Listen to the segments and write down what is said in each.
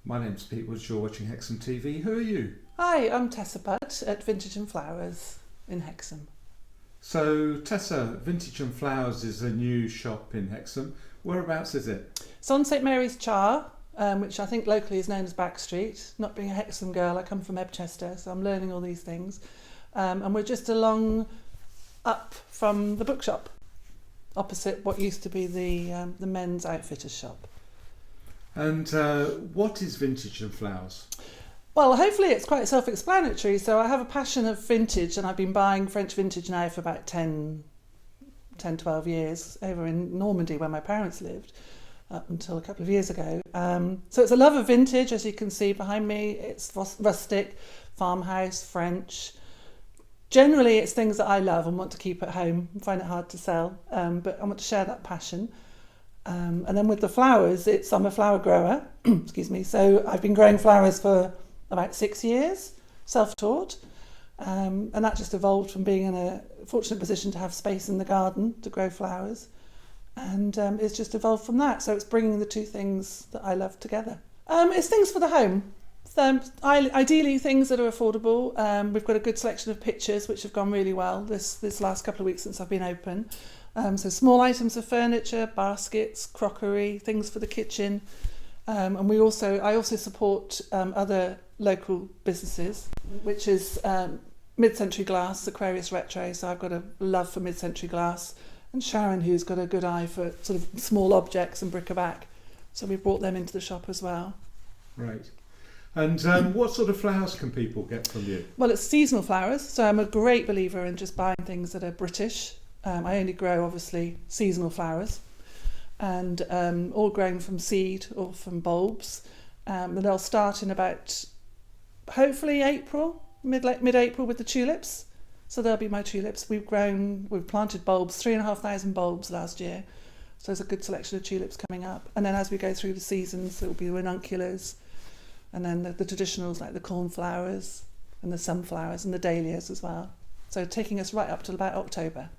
My name's Pete Woods, you're watching Hexham TV. Who are you? Hi, I'm Tessa at Vintage and Flowers in Hexham. So Tessa, Vintage and Flowers is a new shop in Hexham. Whereabouts is it? It's on St Mary's Char, which I think locally is known as Back Street. Not being a Hexham girl, I come from Ebchester, so I'm learning all these things. And we're just up from the bookshop, opposite what used to be the men's outfitters shop. And what is Vintage and Flowers? Well, hopefully it's quite self-explanatory. So I have a passion of vintage, and I've been buying French vintage now for about 12 years over in Normandy where my parents lived up until a couple of years ago. So it's a love of vintage, as you can see behind me. It's rustic, farmhouse, French. Generally, it's things that I love and want to keep at home and find it hard to sell, but I want to share that passion. And then with the flowers, I'm a flower grower, excuse me, so I've been growing flowers for about 6 years, self-taught, and that just evolved from being in a fortunate position to have space in the garden to grow flowers, and it's just evolved from that. So it's bringing the two things that I love together. It's things for the home. Ideally things that are affordable. We've got a good selection of pictures which have gone really well this last couple of weeks since I've been open. So small items of furniture, baskets, crockery, things for the kitchen. And I also support other local businesses, which is mid-century glass, Aquarius Retro. So I've got a love for mid-century glass, and Sharon, who's got a good eye for sort of small objects and bric-a-brac. So we brought them into the shop as well. Right. And what sort of flowers can people get from you? Well, it's seasonal flowers. So I'm a great believer in just buying things that are British. I only grow, obviously, seasonal flowers, and all grown from seed or from bulbs. And they'll start in about, hopefully, April, mid-April with the tulips. So there'll be my tulips. We've planted bulbs, 3,500 bulbs last year. So there's a good selection of tulips coming up. And then as we go through the seasons, there will be ranunculus, and then the traditionals like the cornflowers and the sunflowers and the dahlias as well. So taking us right up till about October.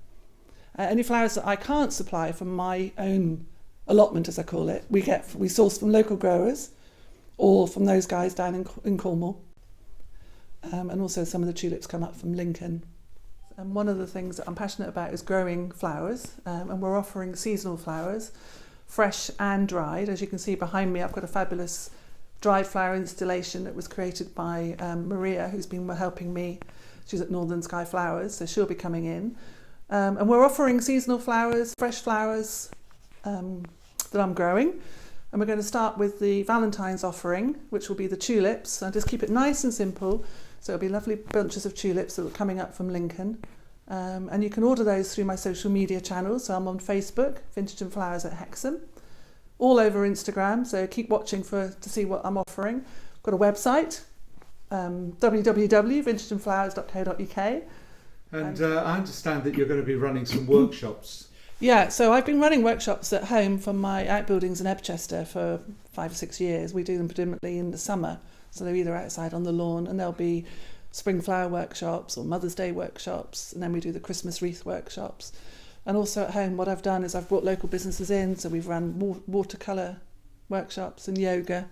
Any flowers that I can't supply from my own allotment, as I call it, we source from local growers or from those guys down in Cornwall. And also some of the tulips come up from Lincoln. And one of the things that I'm passionate about is growing flowers, and we're offering seasonal flowers, fresh and dried. As you can see behind me, I've got a fabulous dried flower installation that was created by Maria, who's been helping me. She's at Northern Sky Flowers, so she'll be coming in. And we're offering seasonal flowers, fresh flowers that I'm growing. And we're going to start with the Valentine's offering, which will be the tulips. I'll just keep it nice and simple. So it'll be lovely bunches of tulips that are coming up from Lincoln. And you can order those through my social media channels. So I'm on Facebook, Vintage and Flowers at Hexham, all over Instagram. So keep watching to see what I'm offering. I've got a website, www.vintageandflowers.co.uk. And I understand that you're going to be running some workshops. Yeah, so I've been running workshops at home from my outbuildings in Ebchester for 5 or 6 years. We do them predominantly in the summer. So they're either outside on the lawn, and there'll be spring flower workshops or Mother's Day workshops, and then we do the Christmas wreath workshops. And also at home, what I've done is I've brought local businesses in, so we've run watercolour workshops and yoga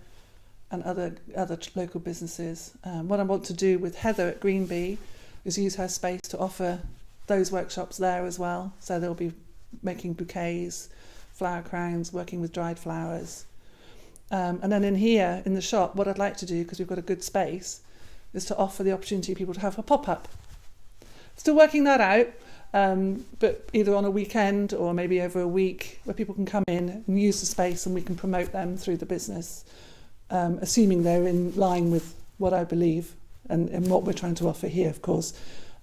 and other local businesses. What I want to do with Heather at Green Bee is use her space to offer those workshops there as well. So they'll be making bouquets, flower crowns, working with dried flowers. And then in here, in the shop, what I'd like to do, because we've got a good space, is to offer the opportunity for people to have a pop-up. Still working that out, but either on a weekend or maybe over a week, where people can come in and use the space and we can promote them through the business, assuming they're in line with what I believe and what we're trying to offer here, of course.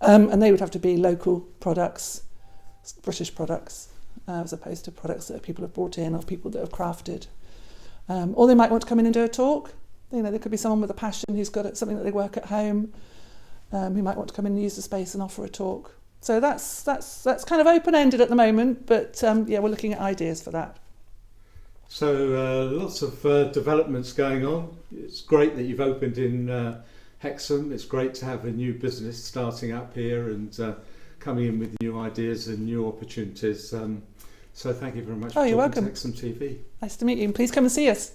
And they would have to be local products, British products, as opposed to products that people have brought in or people that have crafted. Or they might want to come in and do a talk. There could be someone with a passion who's got something that they work at home, who might want to come in and use the space and offer a talk. So that's kind of open-ended at the moment, but we're looking at ideas for that. So lots of developments going on. It's great that you've opened in Hexham. It's great to have a new business starting up here and coming in with new ideas and new opportunities. So thank you very much for you're talking welcome. to Hexham TV. Nice to meet you. Please come and see us.